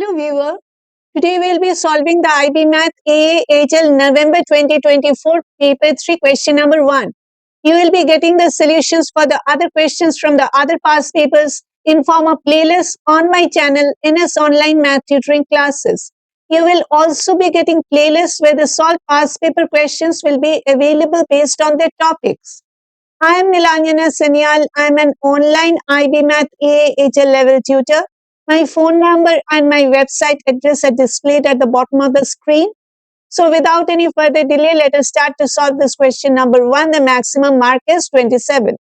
Hello viewer, today we'll be solving the IB Math AHL November 2024 paper 3 question number 1. You will be getting the solutions for the other questions from the other past papers in form of playlist on my channel NS Online Math Tutoring classes. You will also be getting playlists where the solved past paper questions will be available based on their topics. I am Nilanjana Sanyal. I am an online IB Math AHL level tutor. My phone number and my website address are displayed at the bottom of the screen. So without any further delay, let us start to solve this question number 1. The maximum mark is 27.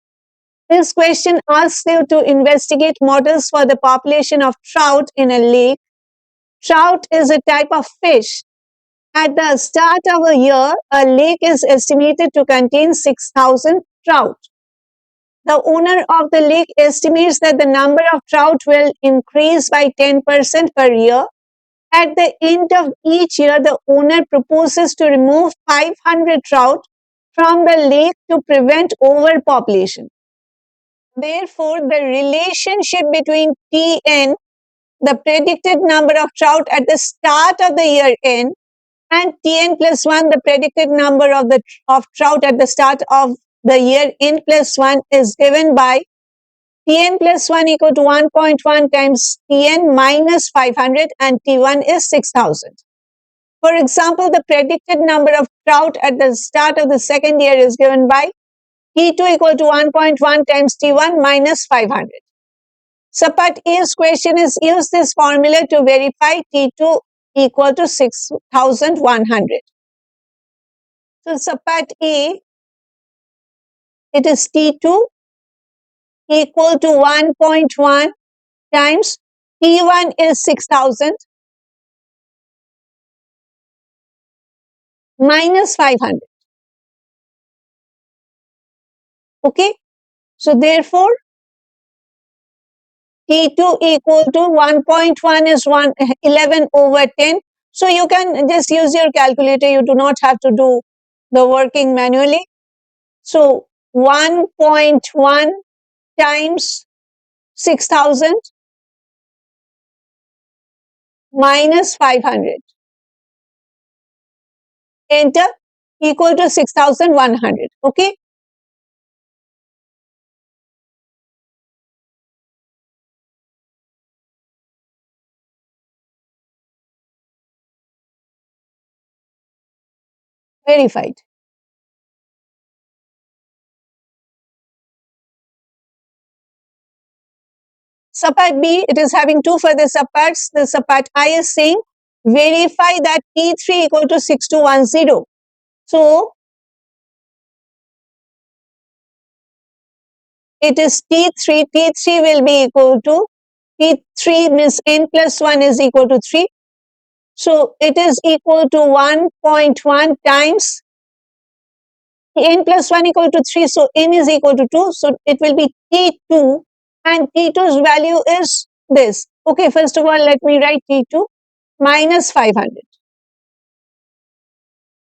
This question asks you to investigate models for the population of trout in a lake. Trout is a type of fish. At the start of a year, a lake is estimated to contain 6,000 trout. The owner of the lake estimates that the number of trout will increase by 10% per year. At the end of each year, the owner proposes to remove 500 trout from the lake to prevent overpopulation. Therefore, the relationship between Tn, the predicted number of trout at the start of the year n, and Tn plus 1, the predicted number of trout at the start of the year n plus 1 is given by Tn plus 1 equal to 1.1 times Tn minus 500 and T1 is 6,000. For example, the predicted number of trout at the start of the second year is given by T2 equal to 1.1 times T1 minus 500. So part A's question is use this formula to verify T2 equal to 6,100. So part A, it is T2 equal to 1.1 times T1 is 6,000 minus 500. Okay. So therefore, T2 equal to 1.1 is 11 over 10. So you can just use your calculator. You do not have to do the working manually. So 1.1 times 6,000 minus 500. Enter, equal to 6,100. Okay. Verified. Subpart B, it is having two further subparts. The subpart I is saying verify that T3 equal to 6210. So it is T3. T3 will be equal to T3 means n plus 1 is equal to 3. So it is equal to 1.1 times n plus 1 equal to 3. So n is equal to 2. So it will be T2 and T2's value is this. Okay, first of all, let me write T2 minus 500.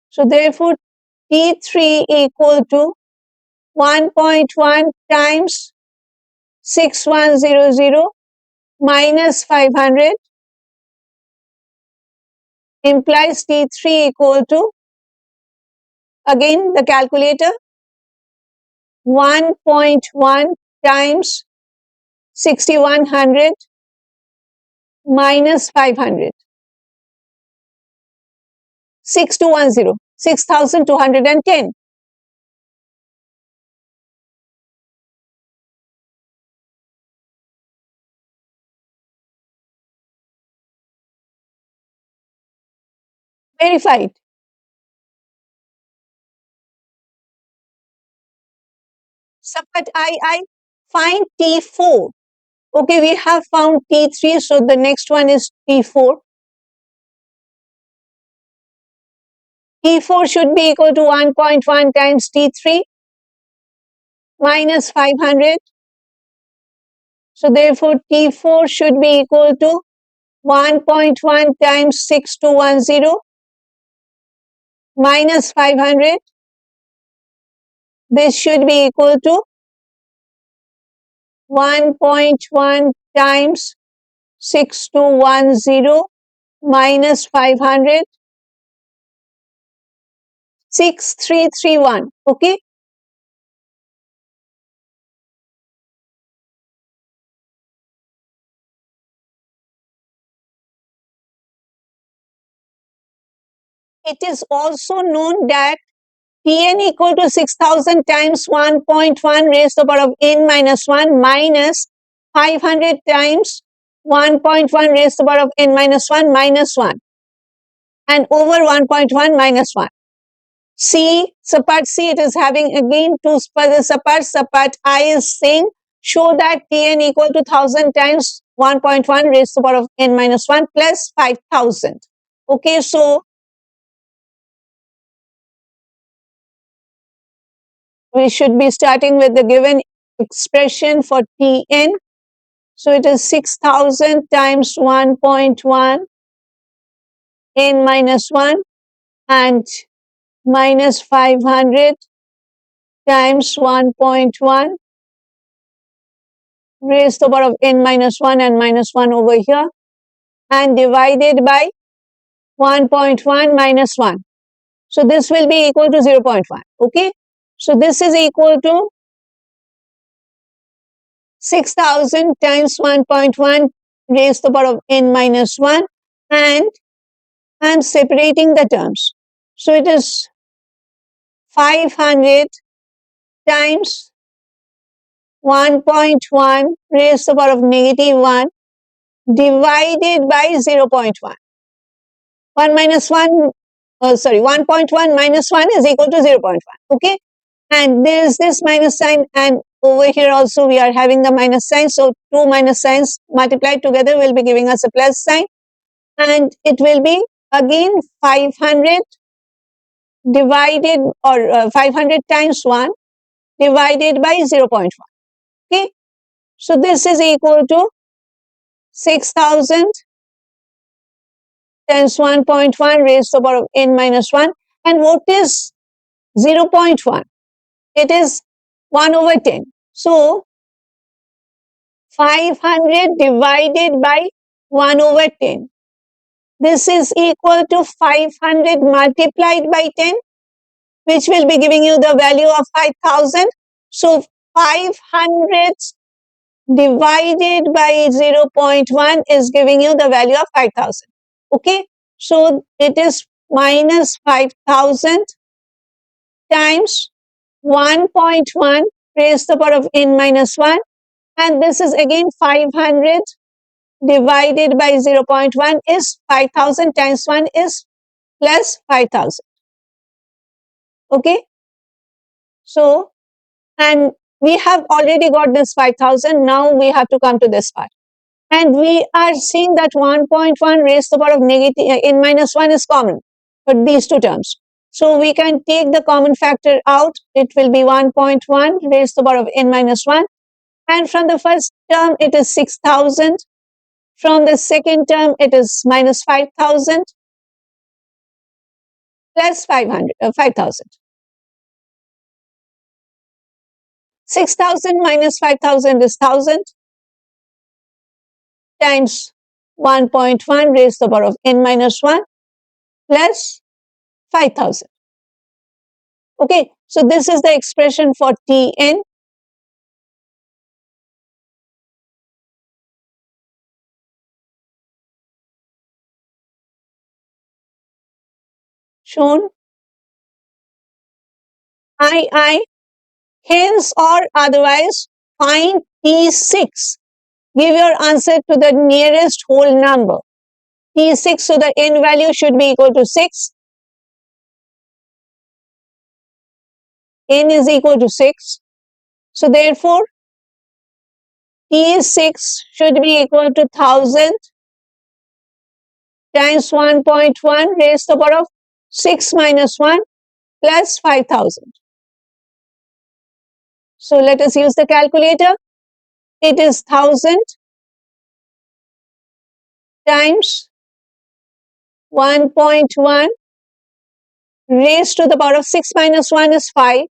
So therefore, T3 equal to 1.1 times 6100 minus 500 implies T3 equal to, again the calculator, 1.1 times 6100 minus 500. 6210, 6,210. Verified. Subpart I find T4. Okay, we have found T3, so the next one is T4. T4 should be equal to 1.1 times T3 minus 500. So therefore, T4 should be equal to 1.1 times 6210 minus 500. This should be equal to 1.1 times 6210 minus 500, 6331. Okay. It is also known that Tn equal to 6000 times 1.1 raised to the power of n minus 1 minus 500 times 1.1 raised to the power of n minus 1 minus 1 and over 1.1 minus 1. C, support C, it is having again two for the support I is saying show that Tn equal to 1000 times 1.1 raised to the power of n minus 1 plus 5000. Okay, so we should be starting with the given expression for Tn. So it is 6000 times 1.1 n minus 1 and minus 500 times 1.1 raised to the power of n minus 1 and minus 1 over here and divided by 1.1 minus 1. So this will be equal to 0.1. Okay. So this is equal to 6000 times 1.1 raised to the power of n minus 1 and I am separating the terms. So it is 500 times 1.1 raised to the power of negative 1 divided by 0.1. 1 minus 1, 1.1 minus 1 is equal to 0.1. Okay. And there is this minus sign and over here also we are having the minus sign. So two minus signs multiplied together will be giving us a plus sign. And it will be again 500 divided or 500 times 1 divided by 0.1. Okay. So this is equal to 6000 times 1.1 raised to the power of n minus 1. And what is 0.1? It is 1 over 10. So 500 divided by 1 over 10. This is equal to 500 multiplied by 10, which will be giving you the value of 5000. So 500 divided by 0.1 is giving you the value of 5000. Okay. So it is minus 5000 times 1.1 raised to the power of n minus 1. And this is again 500 divided by 0.1 is 5000 times 1 is plus 5000. Okay. So, and we have already got this 5000. Now we have to come to this part. And we are seeing that 1.1 raised to the power of negative n minus 1 is common for these two terms. So we can take the common factor out. It will be 1.1 raised to the power of n minus 1. And from the first term, it is 6000. From the second term, it is minus 5000 plus 5000. 6000 minus 5000 is 1000 times 1.1 raised to the power of n minus 1 plus 5000. Okay, so this is the expression for Tn. Shown I, hence or otherwise find T6. Give your answer to the nearest whole number. T6, so the n value should be equal to 6. N is equal to 6. So therefore, T6 should be equal to 1000 times 1.1 raised to the power of 6 minus 1 plus 5000. So let us use the calculator. It is 1000 times 1.1 raised to the power of 6 minus 1 is 5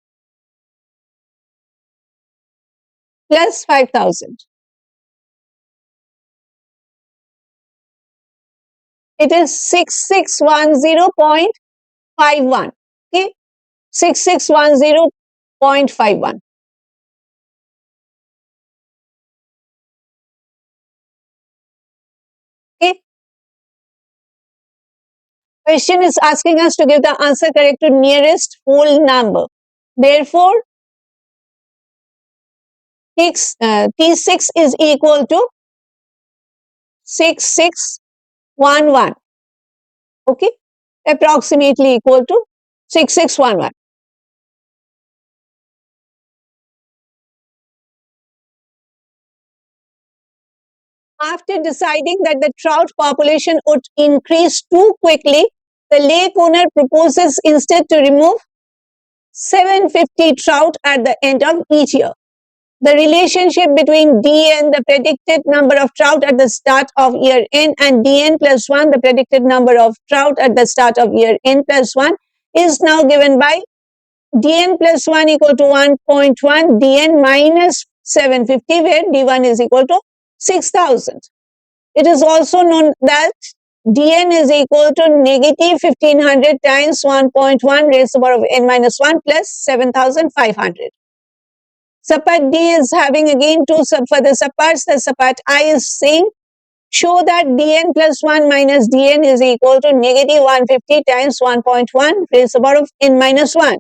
plus 5000. It is 6610.51. Okay, 6610.51. Okay. Question is asking us to give the answer correct to nearest whole number. Therefore, T6 is equal to 6611. Okay, approximately equal to 6611. After deciding that the trout population would increase too quickly, the lake owner proposes instead to remove 750 trout at the end of each year. The relationship between dn, the predicted number of trout at the start of year n, and dn plus 1, the predicted number of trout at the start of year n plus 1, is now given by dn plus 1 equal to 1.1 dn minus 750, where d1 is equal to 6000. It is also known that dn is equal to negative 1500 times 1.1 raised to the power of n minus 1 plus 7500. Subpart D is having again two further subparts. The subpart I is saying show that dn plus 1 minus dn is equal to negative 150 times 1.1 raised to the power of n minus 1.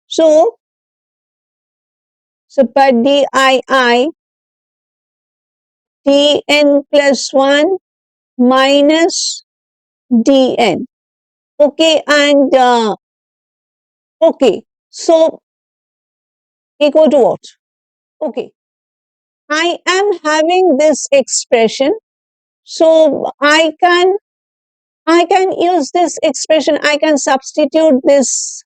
So, subpart dii dn plus 1 minus dn. Okay, and okay, so equal to what? Okay, I am having this expression, so I can use this expression. I can substitute this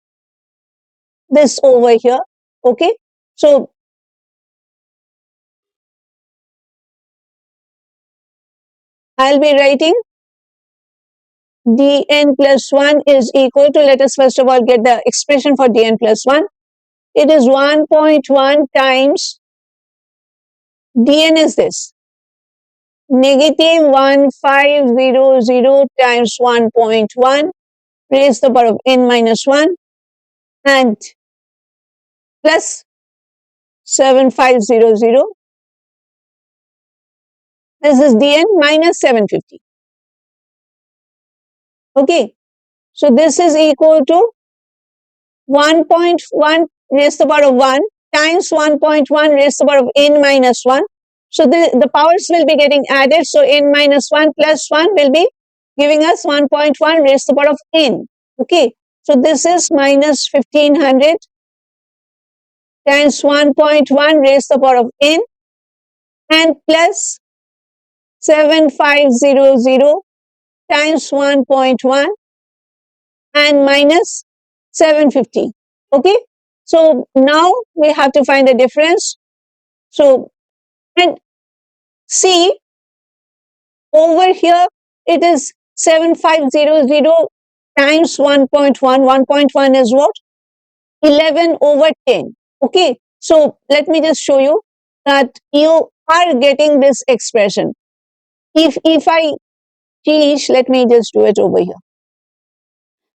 over here. Okay, so I'll be writing dn plus 1 is equal to, let us first of all get the expression for dn plus 1. It is 1.1 times dn is this, negative 1500 times 1.1 raised to the power of n minus 1 and plus 7500. This is dn minus 750. Okay, so this is equal to 1.1 raised to the power of 1 times 1.1 raised to the power of n minus 1. So the powers will be getting added. So n minus 1 plus 1 will be giving us 1.1 raised to the power of n. Okay, so this is minus 1500 times 1.1 raised to the power of n and plus 7500 times 1.1 and minus 750. Okay, so now we have to find the difference. So, and see over here it is 7500 times 1.1. 1.1 is what? 11 over 10. Okay, so let me just show you that you are getting this expression. If I change, let me just do it over here.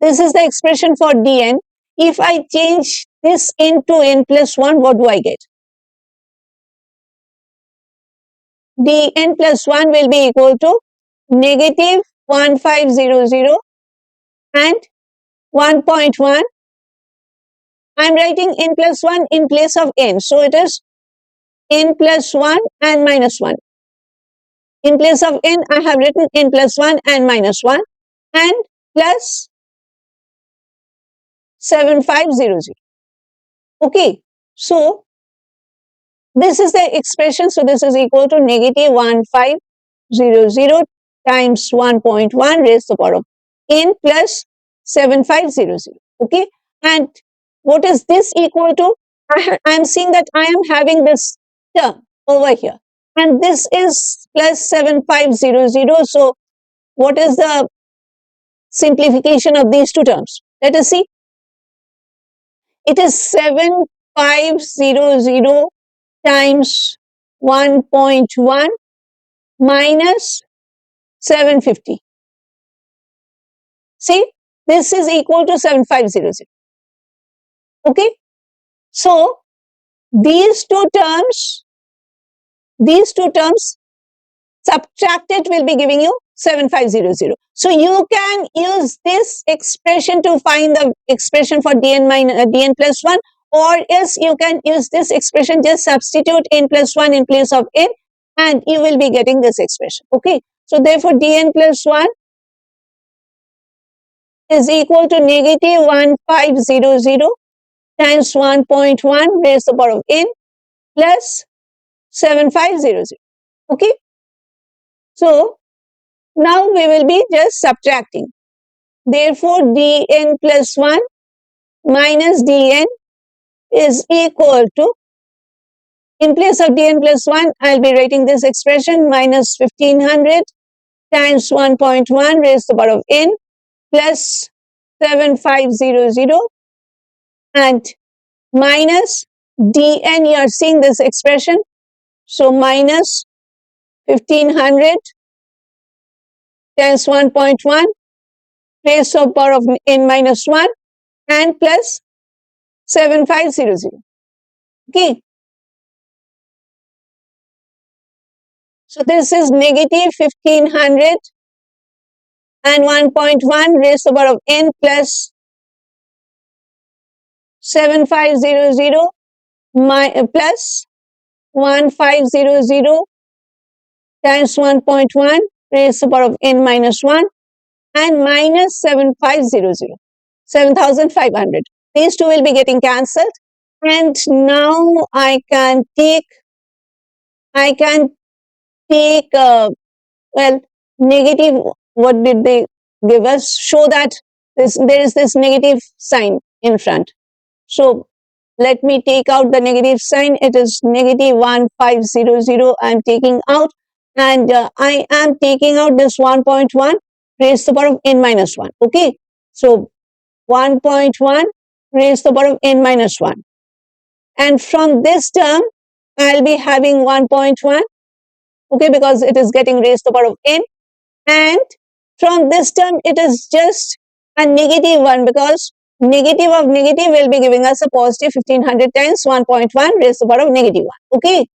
This is the expression for dn. If I change this into n plus 1, what do I get? dn plus 1 will be equal to negative 1500 and 1.1. I'm writing n plus 1 in place of n. So it is n plus 1 and minus 1. In place of n, I have written n plus 1 and minus 1 and plus 7500. Okay, so this is the expression. So this is equal to negative 1500 times 1.1 raised to the power of n plus 7500. Okay, and what is this equal to? I am seeing that I am having this term over here, and this is plus 7500. So what is the simplification of these two terms? Let us see. It is 7500 times 1.1 minus 750. See, this is equal to 7500. Okay. So these two terms subtracted will be giving you 7500. So you can use this expression to find the expression for dn plus 1, or else you can use this expression, just substitute n plus 1 in place of n, and you will be getting this expression. Okay. So therefore dn plus 1 is equal to negative 1500 times 1.1 raised to the power of n plus 7500. Okay. So now we will be just subtracting. Therefore, dn plus 1 minus dn is equal to, in place of dn plus 1, I'll be writing this expression, minus 1500 times 1.1 raised to the power of n plus 7500 and minus dn, you are seeing this expression. So minus 1500 times 1.1 raised to the power of n minus 1 and plus 7500. Okay. So this is negative 1500 and 1.1 raised to the power of n plus 7500 plus 1500 times 1.1 raised to the power of n minus 1 and minus 7500, 7500. These two will be getting cancelled, and now I can take well, negative, what did they give us? Show that there is this negative sign in front. So let me take out the negative sign. It is negative 1500 I am taking out, and I am taking out this 1.1 raised to the power of n minus 1. Okay. So 1.1 raised to the power of n minus 1. And from this term, I'll be having 1.1. Okay, because it is getting raised to the power of n. And from this term, it is just a negative 1, because negative of negative will be giving us a positive 1500 times 1.1 raised to the power of negative 1. Okay.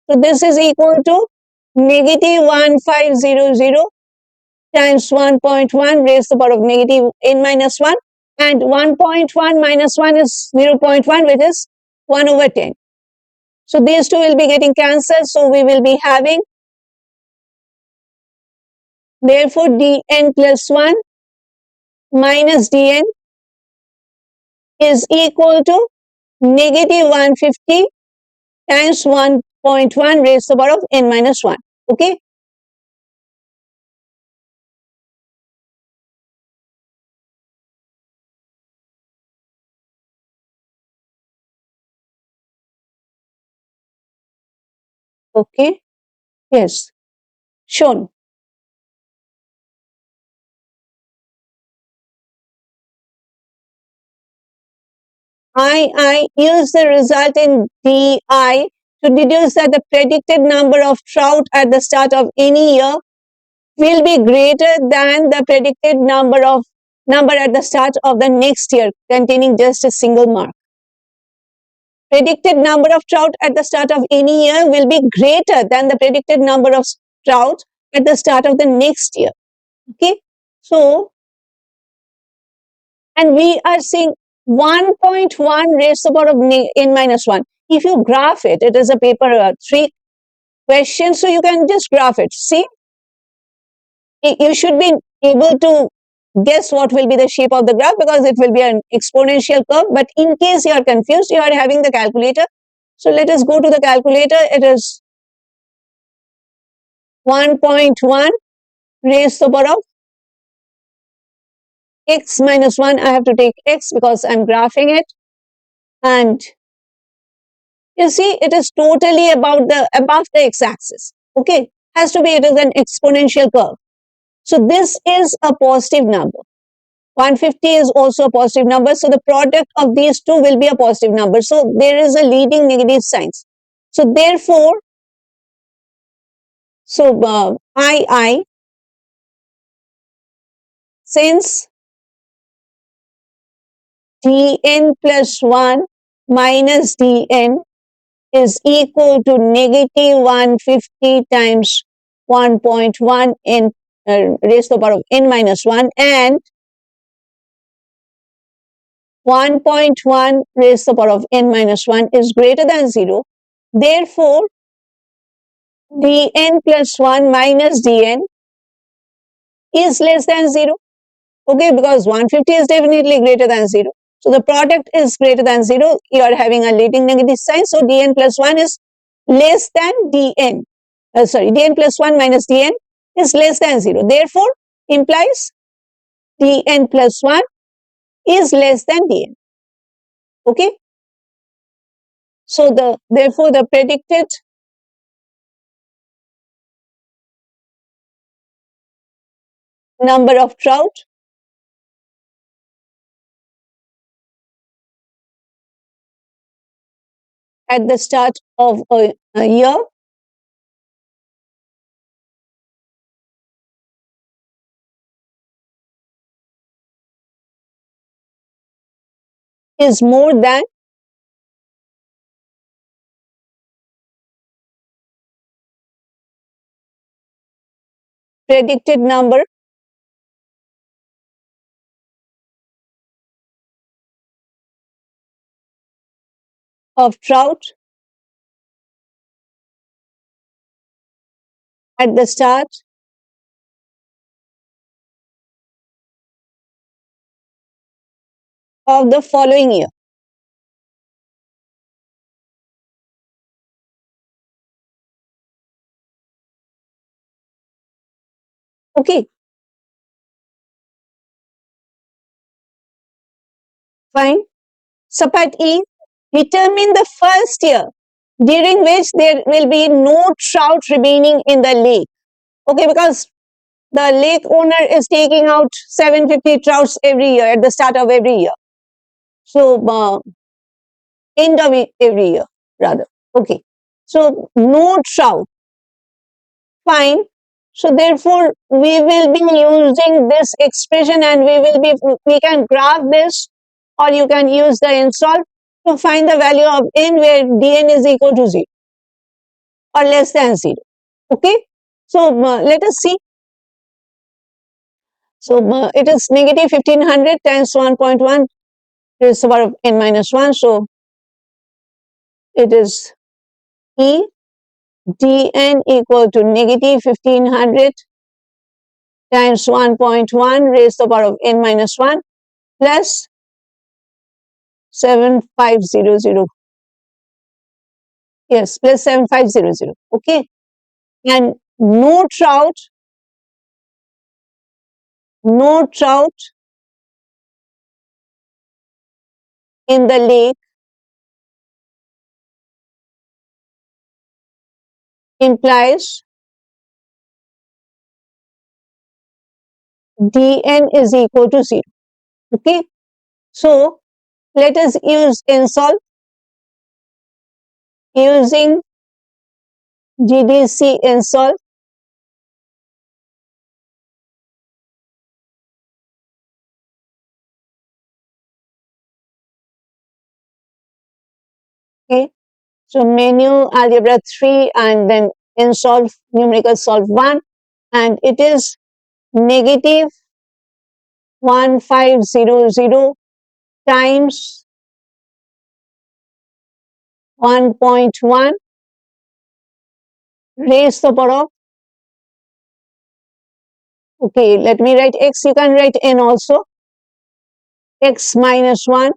So this is equal to negative 1500 times 1.1 raised to the power of negative n minus 1. And 1.1 minus 1 is 0.1, which is 1 over 10. So these two will be getting cancelled. So we will be having, therefore, dn plus 1 minus dn is equal to negative 150 times 1.1 raised to the power of n minus 1. Okay. Okay. Yes. Shown. I use the result in DI to deduce that the predicted number of trout at the start of any year will be greater than the predicted number at the start of the next year, containing just a single mark. Predicted number of trout at the start of any year will be greater than the predicted number of trout at the start of the next year. Okay. So, and we are seeing 1.1 raised to the power of n minus 1. If you graph it, it is a paper 3 question, so you can just graph it. See, you should be able to guess what will be the shape of the graph, because it will be an exponential curve. But in case you are confused, you are having the calculator. So let us go to the calculator. It is 1.1 raised to the power of x minus 1. I have to take x because I'm graphing it. And you see, it is totally above the x-axis. Okay. Has to be, it is an exponential curve. So this is a positive number. 150 is also a positive number. So the product of these two will be a positive number. So there is a leading negative signs. So therefore, I, since dn plus 1 minus dn is equal to negative 150 times 1.1 n raised to the power of n minus 1, and 1.1 raised to the power of n minus 1 is greater than 0. Therefore, dn plus 1 minus dn is less than 0. Okay, because 150 is definitely greater than 0. So the product is greater than 0. You are having a leading negative sign. So dn plus 1 is less than dn. Dn plus 1 minus dn is less than 0. Therefore, implies dn plus 1 is less than dn. Okay. So therefore the predicted number of trout at the start of a year is more than predicted number of trout at the start of the following year. Okay, fine. Subpart E, determine the first year during which there will be no trout remaining in the lake. Okay, because the lake owner is taking out 750 trouts every year at the start of every year. So, end of every year, rather. Okay, so no trout. Fine. So therefore, we will be using this expression, and we can graph this, or you can use the insolve to find the value of n where dn is equal to 0 or less than 0. Okay. So let us see. So it is negative 1500 times 1.1 raised to the power of n minus 1. So it is E dn equal to negative 1500 times 1.1 raised to the power of n minus 1 plus 7500. Yes, plus 7500. Okay. And no trout in the lake implies dn is equal to 0. Okay. So let us use insolve using GDC insolve. Okay. So menu algebra 3 and then insolve numerical solve 1, and it is negative 1500 times 1.1 raised to the power of, okay, let me write x, you can write n also, x minus 1.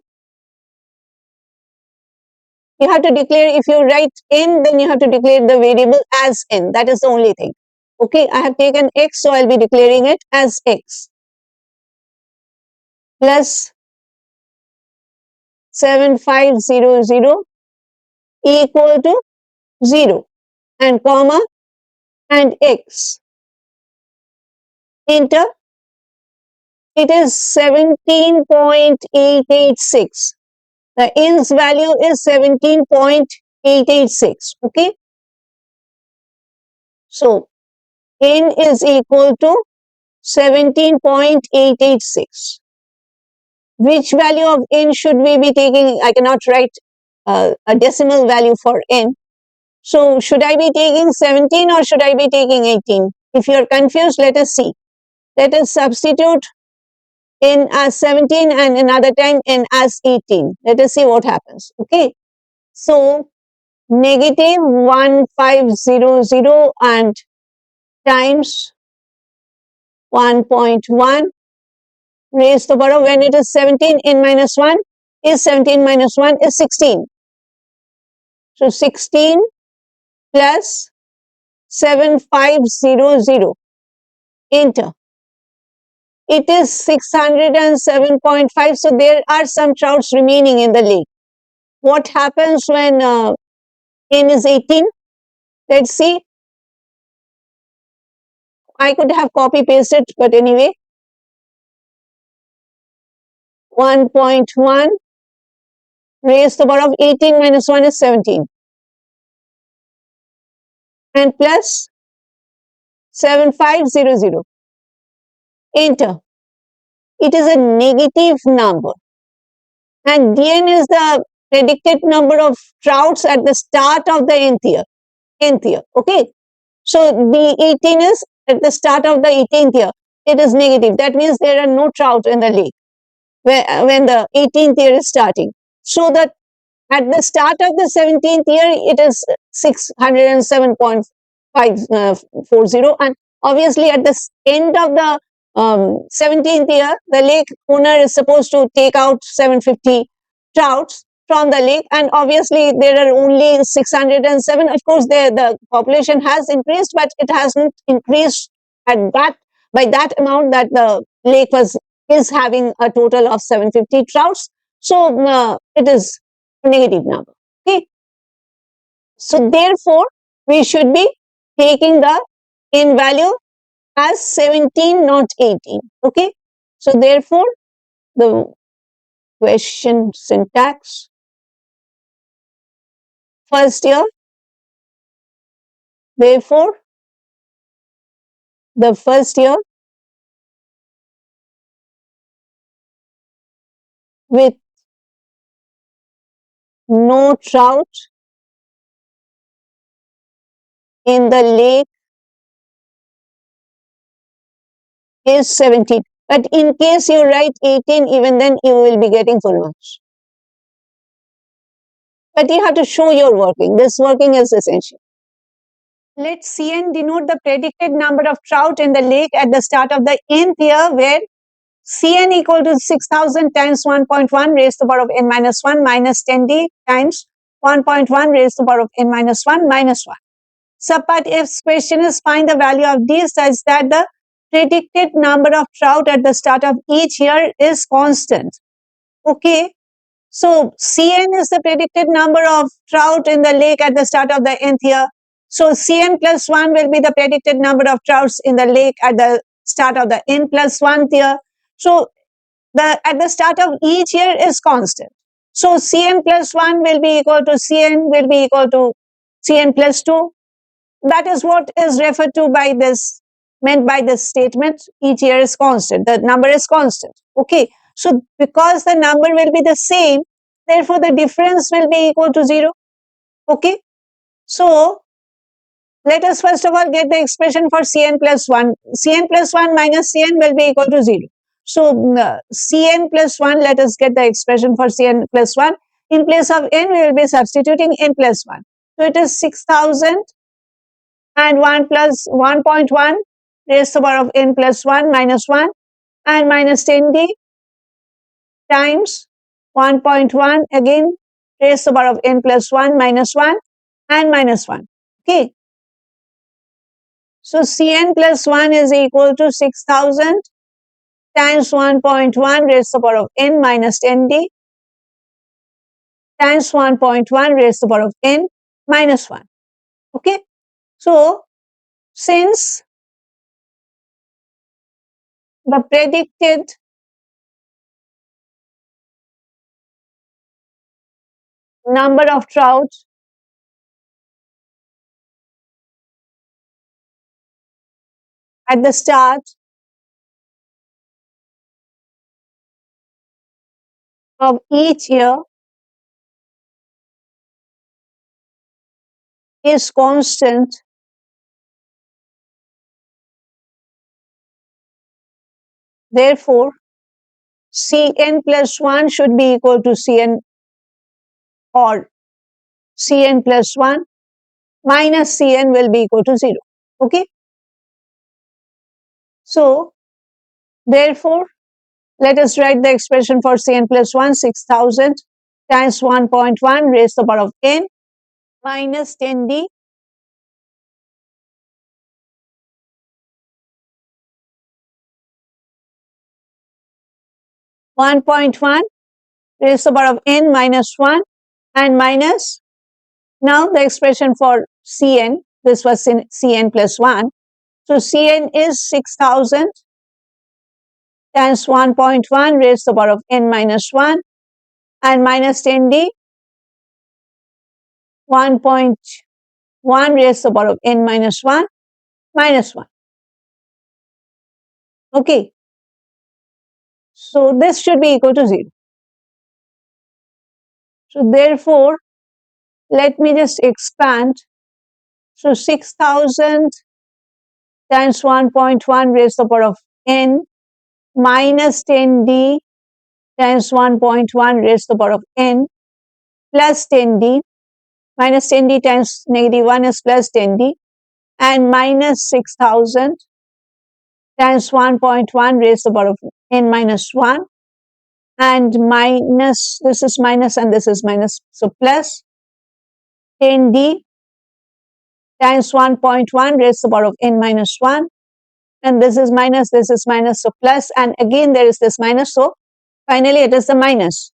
You have to declare, if you write n, then you have to declare the variable as n. That is the only thing. Okay, I have taken x, so I'll be declaring it as x plus 7500 equal to 0 and comma and x. Enter. It is 17.886. The n's value is 17.886. Okay. So n is equal to 17.886. which value of n should we be taking? I cannot write a decimal value for n. So should I be taking 17 or should I be taking 18? If you are confused, let us see. Let us substitute n as 17 and another time n as 18. Let us see what happens. Okay. So negative 1500 and times 1.1 raised to the power, when it is 17, n minus 1 is 17 minus 1 is 16. So 16 plus 7500. Enter. It is 607.5. So there are some trouts remaining in the lake. What happens when n is 18? Let's see. I could have copy pasted, but anyway. 1.1 raised to the power of 18 minus 1 is 17. And plus 7500. Enter. It is a negative number. And dn is the predicted number of trouts at the start of the nth year. Okay. So the 18 is at the start of the 18th year. It is negative. That means there are no trout in the lake when the 18th year is starting. So that at the start of the 17th year, it is 607.540. And obviously, at the end of the 17th year, the lake owner is supposed to take out 750 trouts from the lake. And obviously, there are only 607. Of course, the population has increased, but it hasn't increased at that by that amount that the lake is having a total of 750 trouts. So it is negative number. Okay. So therefore, we should be taking the n value as 17, not 18. Okay. So therefore, the question syntax, first year, therefore, the first year with no trout in the lake is 17. But in case you write 18, even then you will be getting full marks. But you have to show your working. This working is essential. Let Cn denote the predicted number of trout in the lake at the start of the nth year, where Cn equal to 6000 times 1.1 raised to the power of n minus 1 minus 10d times 1.1 raised to the power of n minus 1 minus 1. Subpart F's question is find the value of d such that the predicted number of trout at the start of each year is constant. Okay. So Cn is the predicted number of trout in the lake at the start of the nth year. So Cn plus 1 will be the predicted number of trouts in the lake at the start of the n plus 1th year. So at the start of each year is constant. So Cn plus 1 will be equal to Cn will be equal to Cn plus 2. That is what is referred to by this, meant by this statement. Each year is constant. The number is constant. Okay. So because the number will be the same, therefore the difference will be equal to 0. Okay. So let us first of all get the expression for Cn plus 1. Cn plus 1 minus Cn will be equal to 0. So Cn plus 1, let us get the expression for Cn plus 1. In place of n, we will be substituting n plus 1. So it is 6000 and 1 plus 1.1 raised to the power of n plus 1 minus 1 and minus 10d times 1.1 again raised to the power of n plus 1 minus 1 and minus 1. Okay. So Cn plus 1 is equal to 6000 times 1.1 raised to the power of n minus 10d times 1.1 raised to the power of n minus 1. Okay. So since the predicted number of trout at the start of each year is constant, therefore Cn plus 1 should be equal to Cn, or Cn plus 1 minus Cn will be equal to 0. Okay. So, therefore, let us write the expression for Cn plus 1, 6000 times 1.1 raised to the power of n minus 10d (1.1 raised to the power of n minus 1) and minus, now the expression for Cn, this was Cn plus 1. So Cn is 6000 times 1.1 raised to the power of n minus 1 and minus 10d 1.1 raised to the power of n minus 1 minus 1. Okay. So this should be equal to 0. So therefore, let me just expand. So 6000 times 1.1 raised to the power of n minus 10d times 1.1 raised to the power of n plus 10d, minus 10d times negative 1 is plus 10d, and minus 6000 times 1.1 raised to the power of n minus 1, and minus, this is minus and this is minus, so plus 10d times 1.1 raised to the power of n minus 1, and this is minus, so plus, and again there is this minus, so finally it is the minus.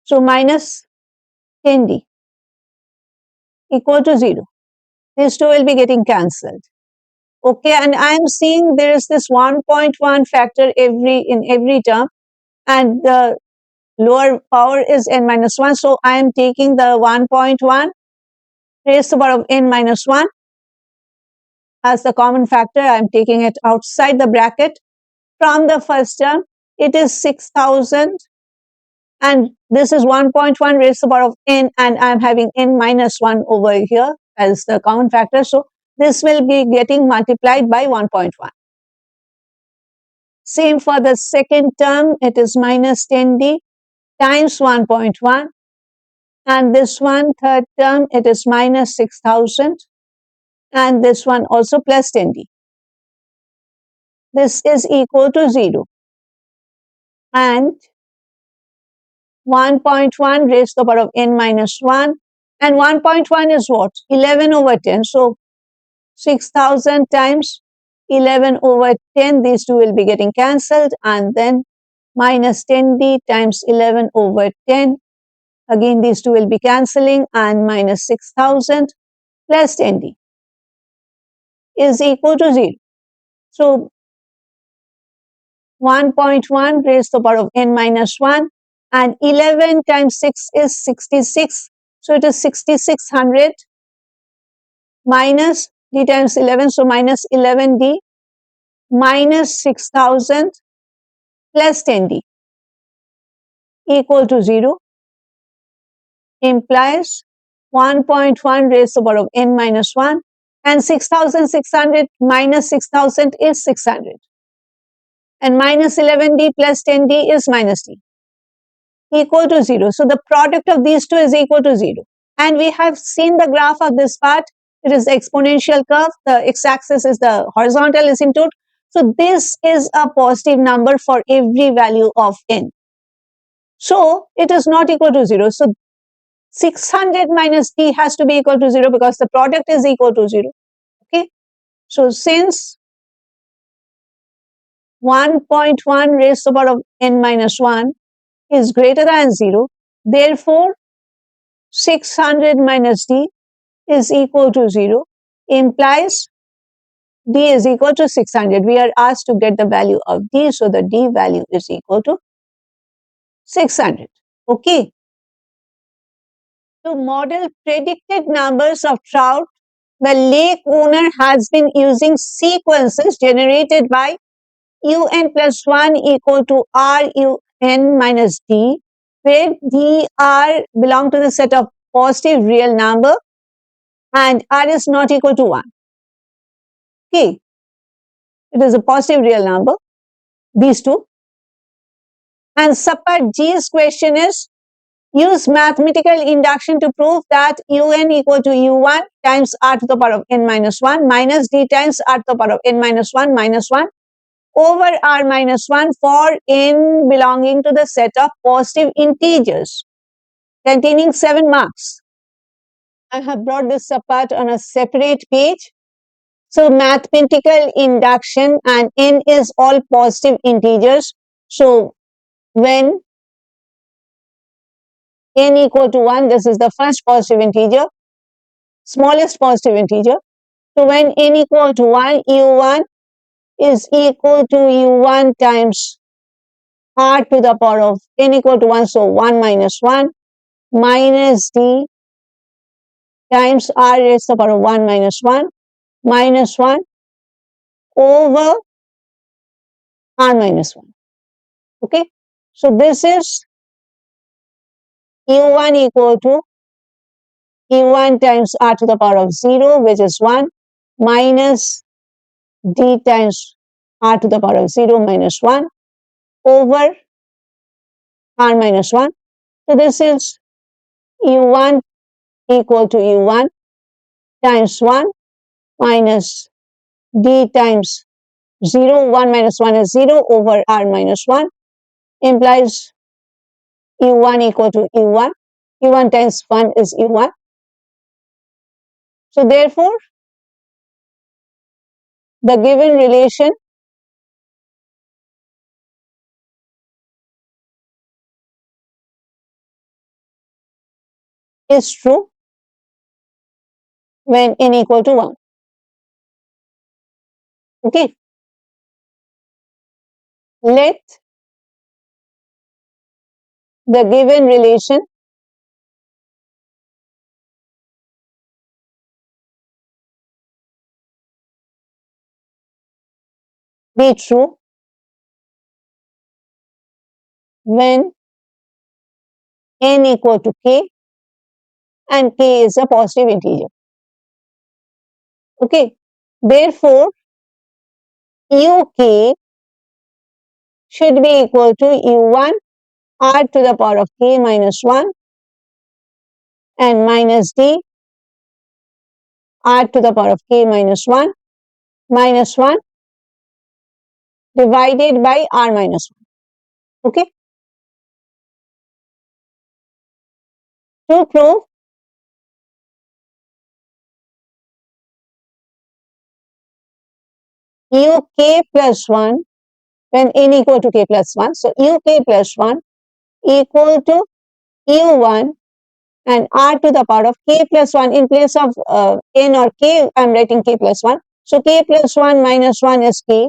So minus 10d equal to 0. These two will be getting cancelled. Okay, and I am seeing there is this 1.1 factor in every term, and the lower power is n minus 1. So I am taking the 1.1 raised to the power of n minus 1 as the common factor. I am taking it outside the bracket. From the first term, it is 6000, and this is 1.1 raised to the power of n, and I am having n minus 1 over here as the common factor. So this will be getting multiplied by 1.1. Same for the second term, it is minus 10d times 1.1, and this one, third term, it is minus 6000, and this one also plus 10d. This is equal to 0, and 1.1 raised to the power of n minus 1, and 1.1 is what? 11 over 10. So 6000 times 11 over 10, these two will be getting cancelled, and then minus 10d times 11 over 10, again these two will be cancelling, and minus 6000 plus 10d is equal to 0. So 1.1 raised to the power of n minus 1, and 11 times 6 is 66. So it is 6600 minus d times 11, so minus 11d minus 6000 plus 10d equal to 0, implies 1.1 raised to the power of n minus 1, and 6600 minus 6000 is 600, and minus 11d plus 10d is minus d equal to 0. So the product of these two is equal to 0. And we have seen the graph of this part. It is the exponential curve. The x-axis is the horizontal asymptote. So this is a positive number for every value of n. So it is not equal to 0. So 600 minus d has to be equal to 0 because the product is equal to 0. Okay. So since 1.1 raised to the power of n minus 1 is greater than 0, therefore 600 minus d is equal to 0, implies d is equal to 600. We are asked to get the value of d, so the d value is equal to 600. Okay. To model predicted numbers of trout, the lake owner has been using sequences generated by un plus 1 equal to run minus d where D, R belong to the set of positive real number and R is not equal to 1. Okay, it is a positive real number, these two. And subpart G's question is, use mathematical induction to prove that un equal to u1 times r to the power of n minus 1 minus d times r to the power of n minus 1 minus 1 over r minus 1 for n belonging to the set of positive integers containing 7 marks. I have brought this apart on a separate page. So mathematical induction, and n is all positive integers. So when n equal to 1, this is the first positive integer, smallest positive integer. So when n equal to 1, u1 is equal to u1 times r to the power of n equal to 1, so 1 minus 1 minus d times r raised to the power of 1 minus 1 over r minus 1. Okay, so this is u1 equal to u1 times r to the power of 0, which is 1, minus d times r to the power of 0 minus 1 over r minus 1. So this is u1 equal to u1 times 1 minus d times 0, 1 minus 1 is 0 over r minus 1 implies u1 equal to u1. u1 times 1 is u1. So therefore, the given relation is true when n equal to 1. Okay. Let the given relation be true when n equal to k and k is a positive integer. Okay. Therefore, uk should be equal to u1 r to the power of k minus 1 and minus d r to the power of k minus 1 divided by r minus 1. Okay. To prove uk plus 1 when n equal to k plus 1. So uk plus 1 equal to u1 and r to the power of k plus 1. In place of n or k, I am writing k plus 1. So k plus 1 minus 1 is k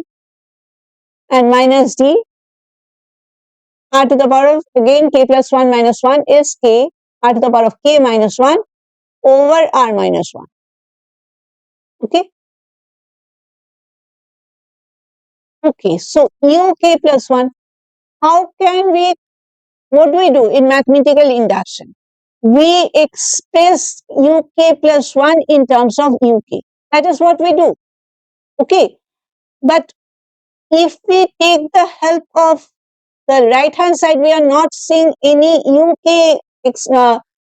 and minus d r to the power of, again, k plus 1 minus 1 is k, r to the power of k minus 1 over r minus 1. Okay. Okay, so uk plus 1, how can we, what do we do in mathematical induction? We express uk plus 1 in terms of uk. That is what we do. Okay, but if we take the help of the right hand side, we are not seeing any uk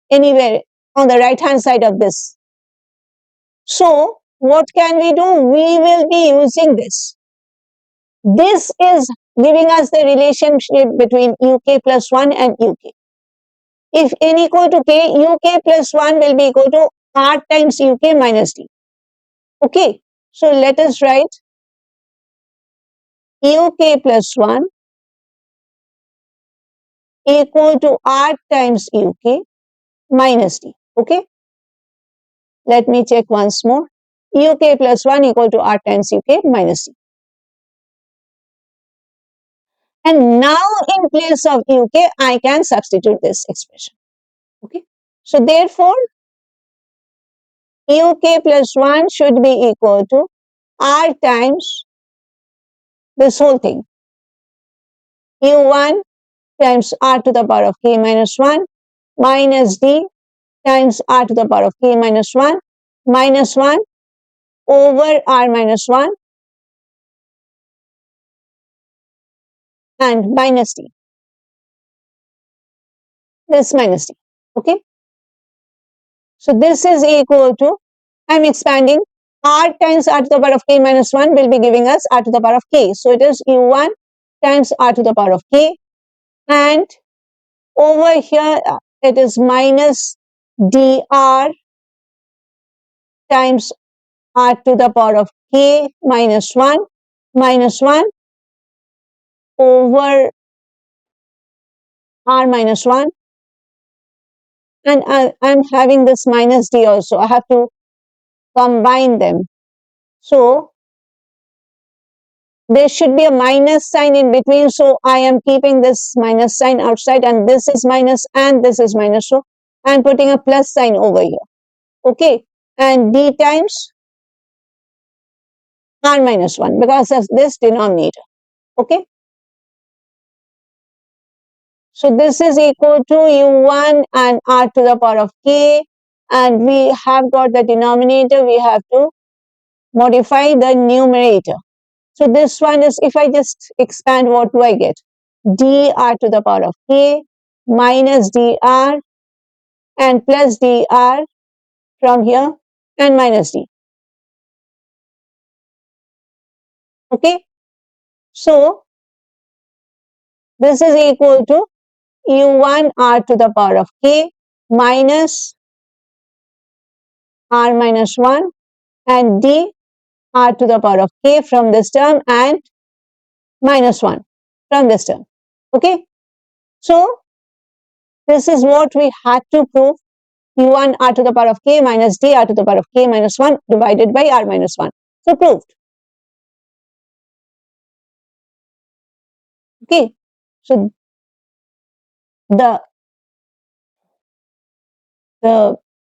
anywhere on the right hand side of this. So what can we do? We will be using this. This is giving us the relationship between uk plus 1 and uk. If n equal to k, uk plus 1 will be equal to r times uk minus d. Okay, so let us write uk plus 1 equal to r times uk minus d. Okay, let me check once more. uk plus 1 equal to r times uk minus d. And now in place of uk, I can substitute this expression. Okay, so therefore, uk plus 1 should be equal to r times this whole thing, u1 times r to the power of k minus 1 minus d times r to the power of k minus 1 minus 1 over r minus 1 and minus d. This minus d. Okay. So this is equal to, I'm expanding, r times r to the power of k minus 1 will be giving us r to the power of k. So it is u1 times r to the power of k, and over here it is minus dr times r to the power of k minus 1 over r minus 1, and I'm having this minus d also. I have to combine them. So there should be a minus sign in between. So I am keeping this minus sign outside, and this is minus and this is minus. So I'm putting a plus sign over here. Okay. And d times r minus 1 because of this denominator. Okay. So this is equal to u1 and r to the power of k, and we have got the denominator. We have to modify the numerator. So this one is, if I just expand, what do I get? dr to the power of k minus dr and plus dr from here and minus d. Okay. So this is equal to u1 r to the power of k minus r minus 1 and d r to the power of k from this term and minus 1 from this term. Okay. So this is what we had to prove. u1 r to the power of k minus d r to the power of k minus 1 divided by r minus 1. So proved. Okay. So the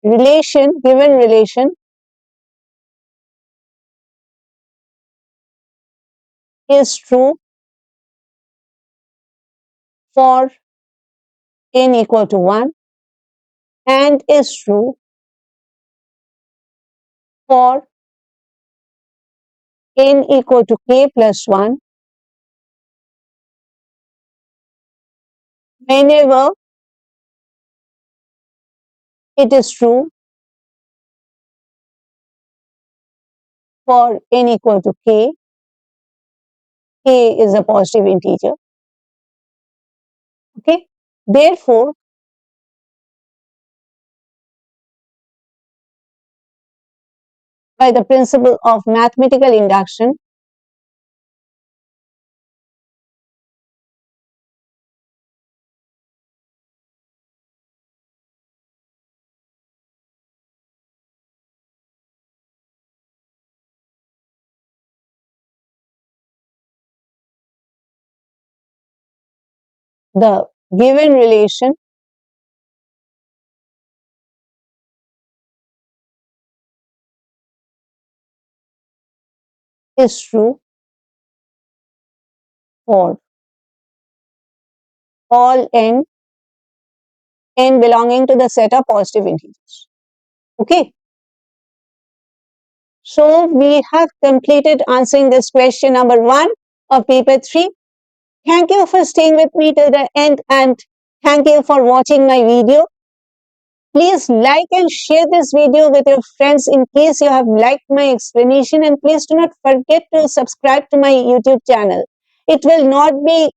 relation, given relation, is true for n equal to 1 and is true for n equal to k plus 1 whenever it is true for n equal to k. K is a positive integer. Okay. Therefore, by the principle of mathematical induction, the given relation is true for all n belonging to the set of positive integers. Okay. So we have completed answering this question number 1 of paper 3. Thank you for staying with me till the end, and thank you for watching my video. Please like and share this video with your friends in case you have liked my explanation, and please do not forget to subscribe to my YouTube channel. It will not be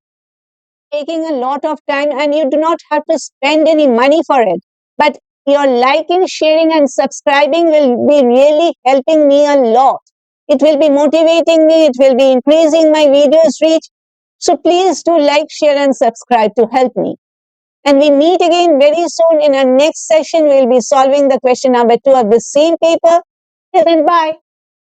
taking a lot of time and you do not have to spend any money for it. But your liking, sharing and subscribing will be really helping me a lot. It will be motivating me. It will be increasing my videos reach. So please do like, share and subscribe to help me. And we meet again very soon in our next session. We'll be solving the question number 2 of the same paper. Till then, bye.